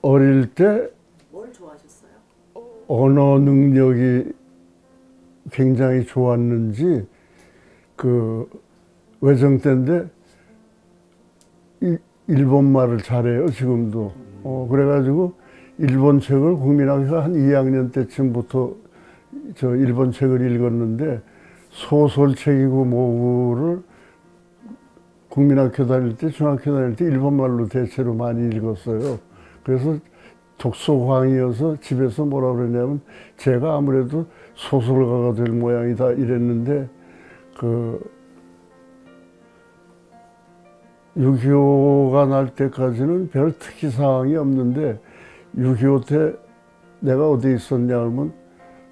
어릴 때 뭘 좋아하셨어요? 언어 능력이 굉장히 좋았는지 그 외정 때인데 일본 말을 잘해요 지금도. 그래가지고 일본 책을 국민학교 한 2학년 때쯤부터 저 일본 책을 읽었는데 소설책이고 뭐고를 국민학교 다닐 때 중학교 다닐 때 일본말로 대체로 많이 읽었어요. 그래서 독서광이어서 집에서 뭐라 그러냐면 제가 아무래도 소설가가 될 모양이다 이랬는데 그 6.25가 날 때까지는 별 특이사항이 없는데 6.25 때 내가 어디 있었냐 하면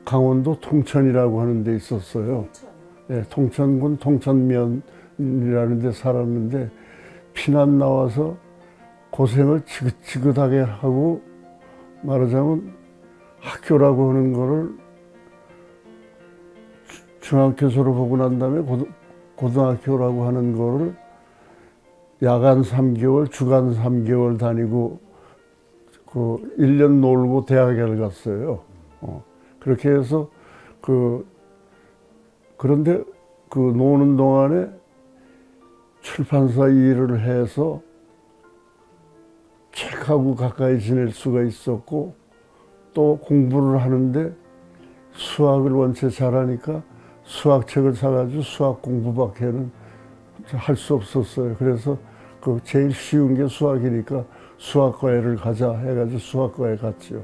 강원도 통천이라고 하는 데 있었어요. 네, 통천군 통천면이라는 데 살았는데 피난 나와서 고생을 지긋지긋하게 하고 말하자면 학교라고 하는 거를 중학교 졸업하고 난 다음에 고등학교라고 하는 거를 야간 3개월, 주간 3개월 다니고 그 1년 놀고 대학을 갔어요. 그렇게 해서 그런데 그 노는 동안에 출판사 일을 해서 책하고 가까이 지낼 수가 있었고 또 공부를 하는데 수학을 원체 잘하니까 수학책을 사가지고 수학 공부밖에는 할 수 없었어요. 그래서 그 제일 쉬운 게 수학이니까 수학과에를 가자 해가지고 수학과에 갔죠.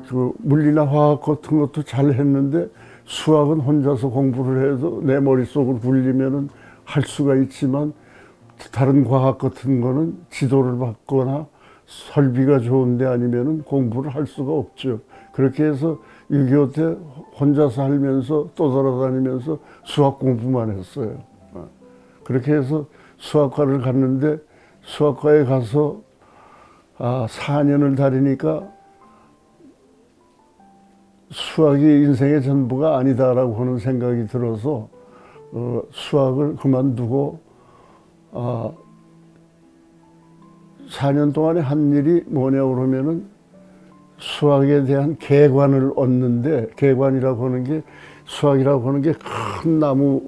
그 물리나 화학 같은 것도 잘 했는데 수학은 혼자서 공부를 해도 내 머릿속을 굴리면은 할 수가 있지만 다른 과학 같은 거는 지도를 받거나 설비가 좋은데 아니면은 공부를 할 수가 없죠. 그렇게 해서 6.25 때 혼자 살면서 또 돌아다니면서 수학 공부만 했어요. 그렇게 해서 수학과를 갔는데 수학과에 가서 4년을 다니니까 수학이 인생의 전부가 아니다라고 하는 생각이 들어서 수학을 그만두고 4년 동안에 한 일이 뭐냐고 그러면은 수학에 대한 개관을 얻는데 개관이라고 하는 게 수학이라고 하는 게 큰 나무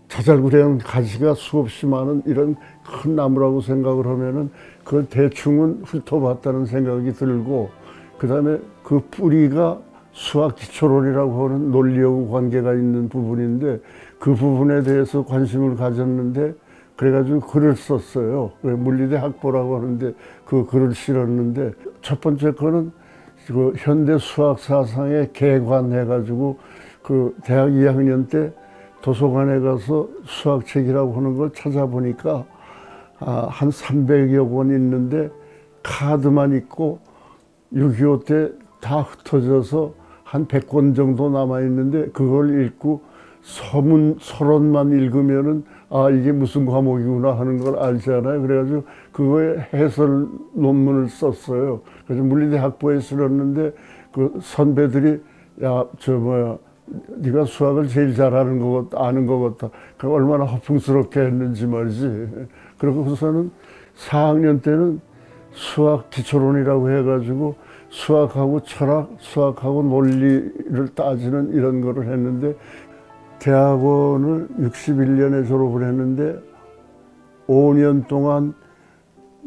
자잘구레한 가지가 수없이 많은 이런 큰 나무라고 생각을 하면은 그걸 대충은 훑어봤다는 생각이 들고 그 다음에 그 뿌리가 수학 기초론이라고 하는 논리하고 관계가 있는 부분인데 그 부분에 대해서 관심을 가졌는데 그래가지고 글을 썼어요. 물리대 학보라고 하는데 그 글을 실었는데 첫 번째 거는 그 현대 수학 사상에 개관해가지고 그 대학 2학년 때 도서관에 가서 수학책이라고 하는 걸 찾아보니까 한 300여 권 있는데 카드만 있고 6.25 때 다 흩어져서 한 100권 정도 남아있는데 그걸 읽고 서론만 읽으면은 이게 무슨 과목이구나 하는 걸 알잖아요. 그래가지고 그거에 해설 논문을 썼어요. 그래서 물리대 학부에 실었는데 그 선배들이 네가 수학을 제일 잘하는 것 같다, 아는 것 같다. 그 얼마나 허풍스럽게 했는지 말이지. 그러고서는 4학년 때는 수학 기초론이라고 해가지고 수학하고 철학, 수학하고 논리를 따지는 이런 거를 했는데 대학원을 61년에 졸업을 했는데 5년 동안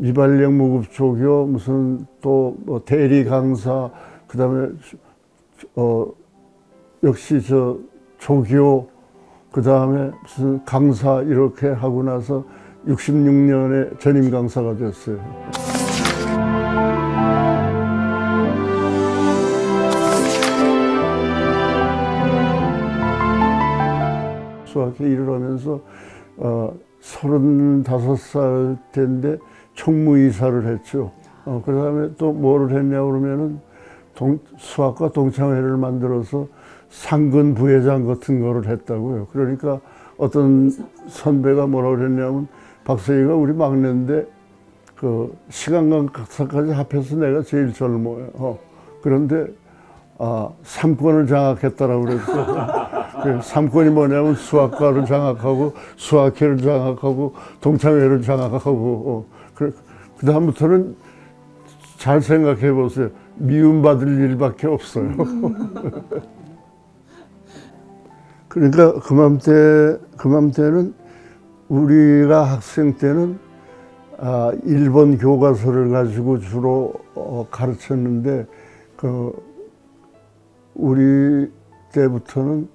이발령 무급조교 무슨 또 뭐 대리 강사 그다음에 역시 조교 그다음에 무슨 강사 이렇게 하고 나서 66년에 전임 강사가 됐어요. 수학회 일을 하면서 35살 때인데 총무이사를 했죠. 그 다음에 또 뭐를 했냐 그러면은 수학과 동창회를 만들어서 상근 부회장 같은 거를 했다고요. 그러니까 어떤 선배가 뭐라고 그랬냐면 박세희가 우리 막내인데 그 시간과 각사까지 합해서 내가 제일 젊어요. 그런데 3권을 장악했다라고 그랬어요. 3권이 뭐냐면 수학과를 장악하고 수학회를 장악하고 동창회를 장악하고 그 다음부터는 잘 생각해 보세요. 미움받을 일밖에 없어요. 그러니까 그맘때는 우리가 학생 때는 일본 교과서를 가지고 주로 가르쳤는데 우리 때부터는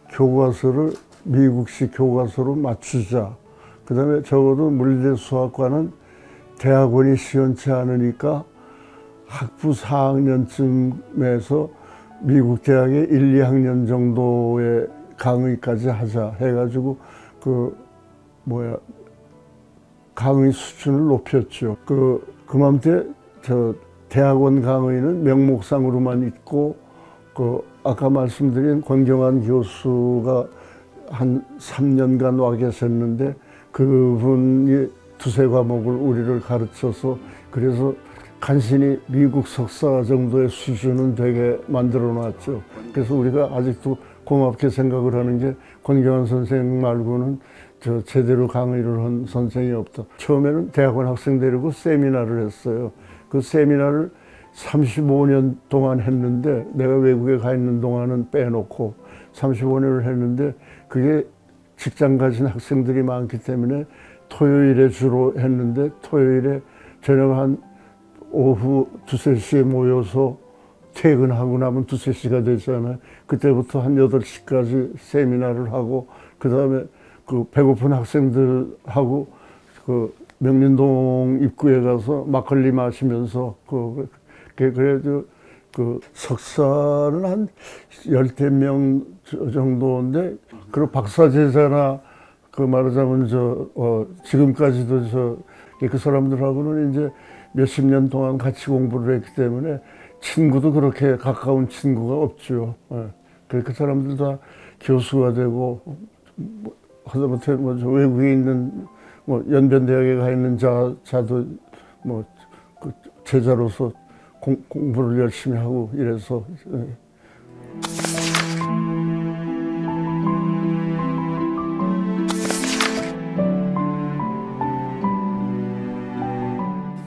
교과서를 미국식 교과서로 맞추자. 그 다음에 적어도 물리대 수학과는 대학원이 시원치 않으니까 학부 4학년쯤에서 미국 대학의 1, 2학년 정도의 강의까지 하자 해가지고 강의 수준을 높였죠. 그맘때 대학원 강의는 명목상으로만 있고 아까 말씀드린 권경환 교수가 한 3년간 와 계셨는데 그분이 두세 과목을 우리를 가르쳐서 그래서 간신히 미국 석사 정도의 수준은 되게 만들어 놨죠. 그래서 우리가 아직도 고맙게 생각을 하는 게 권경환 선생 말고는 제대로 강의를 한 선생이 없다. 처음에는 대학원 학생 데리고 세미나를 했어요. 그 세미나를 35년 동안 했는데 내가 외국에 가 있는 동안은 빼놓고 35년을 했는데 그게 직장 가진 학생들이 많기 때문에 토요일에 주로 했는데 토요일에 저녁 한 오후 2, 3시에 모여서 퇴근하고 나면 2, 3시가 되잖아요. 그때부터 한 8시까지 세미나를 하고 그 다음에 배고픈 학생들하고 명륜동 입구에 가서 막걸리 마시면서 그래도 석사는 한 10명 정도인데 그리고 박사제자나 말하자면 지금까지도 그 사람들하고는 이제 몇십 년 동안 같이 공부를 했기 때문에 친구도 그렇게 가까운 친구가 없죠. 그 사람들 다 교수가 되고 하다못해 외국에 있는 연변대학에 가 있는 자도 제자로서 공부를 열심히 하고 이래서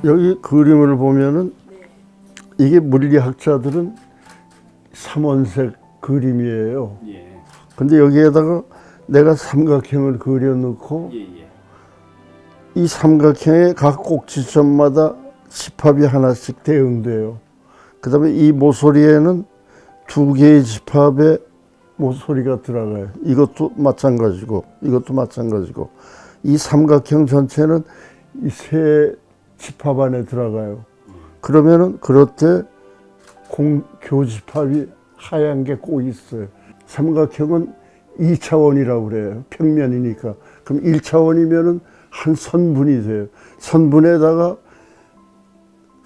여기 그림을 보면은 이게 물리학자들은 삼원색 그림이에요. 근데 여기에다가 내가 삼각형을 그려놓고 이 삼각형의 각 꼭지점마다 집합이 하나씩 대응돼요. 그 다음에 이 모서리에는 2개의 집합의 모서리가 들어가요. 이것도 마찬가지고 이것도 마찬가지고 이 삼각형 전체는 이 세 집합 안에 들어가요. 그러면은 그럴 때 교집합이 하얀 게 꼭 있어요. 삼각형은 2차원이라고 그래요. 평면이니까. 그럼 1차원이면은 한 선분이 돼요. 선분에다가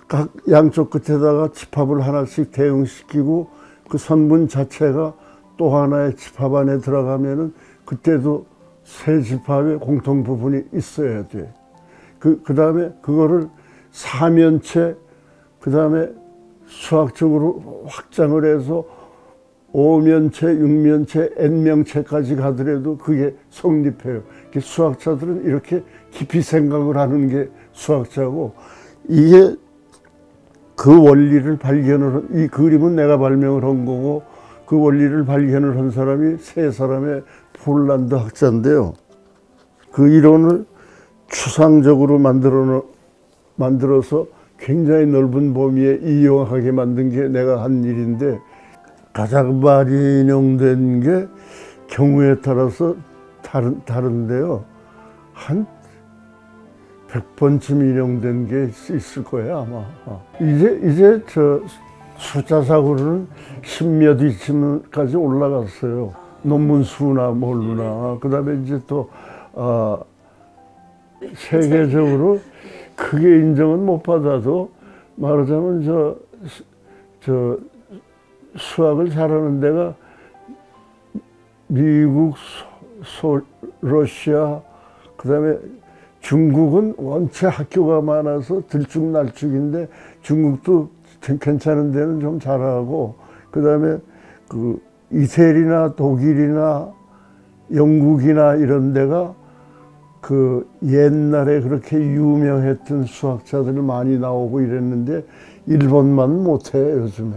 각 양쪽 끝에다가 집합을 하나씩 대응시키고 그 선분 자체가 또 하나의 집합 안에 들어가면은 그때도 세 집합의 공통 부분이 있어야 돼. 그 다음에 그거를 사면체, 그 다음에 수학적으로 확장을 해서 5면체, 6면체, N명체까지 가더라도 그게 성립해요. 수학자들은 이렇게 깊이 생각을 하는 게 수학자고, 이게 그 원리를 이 그림은 내가 발명을 한 거고, 그 원리를 발견을 한 사람이 세 사람의 폴란드 학자인데요. 그 이론을 추상적으로 만들어서 굉장히 넓은 범위에 이용하게 만든 게 내가 한 일인데, 가장 많이 인용된 게 경우에 따라서 다른데요. 한 100번쯤 인용된 게 있을 거예요, 아마. 이제 숫자상으로는 10몇 위쯤까지 올라갔어요. 논문 수나 뭘로나. 그 다음에 이제 또, 세계적으로 크게 인정은 못 받아도 말하자면 수학을 잘하는 데가 미국, 러시아, 그 다음에 중국은 원체 학교가 많아서 들쭉날쭉인데 중국도 괜찮은 데는 좀 잘하고, 그다음에 그 이태리나 독일이나 영국이나 이런 데가 그 옛날에 그렇게 유명했던 수학자들 많이 나오고 이랬는데 일본만 못해 요즘에.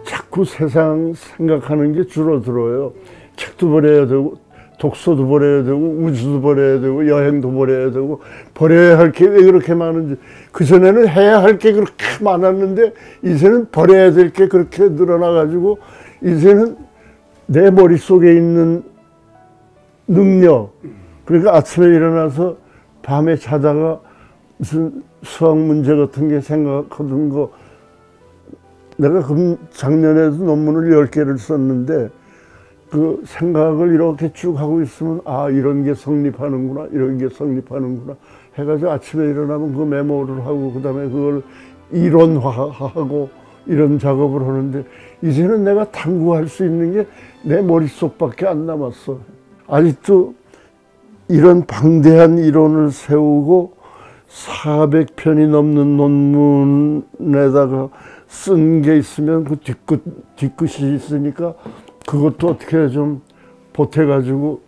자꾸 세상 생각하는 게 줄어들어요. 책도 버려야 되고 독서도 버려야 되고 우주도 버려야 되고 여행도 버려야 되고 버려야 할 게 왜 그렇게 많은지. 그전에는 해야 할 게 그렇게 많았는데 이제는 버려야 될 게 그렇게 늘어나 가지고 이제는 내 머릿속에 있는 능력, 그러니까 아침에 일어나서 밤에 자다가 무슨 수학 문제 같은 게 생각하던 거, 내가 작년에도 논문을 10개를 썼는데 그 생각을 이렇게 쭉 하고 있으면 아, 이런 게 성립하는구나, 이런 게 성립하는구나 해가지고 아침에 일어나면 그 메모를 하고 그다음에 그걸 이론화하고 이런 작업을 하는데 이제는 내가 탐구할 수 있는 게 내 머릿속밖에 안 남았어. 아직도 이런 방대한 이론을 세우고 400편이 넘는 논문에다가 쓴 게 있으면 그 뒤끝이 있으니까 그것도 어떻게 좀 보태가지고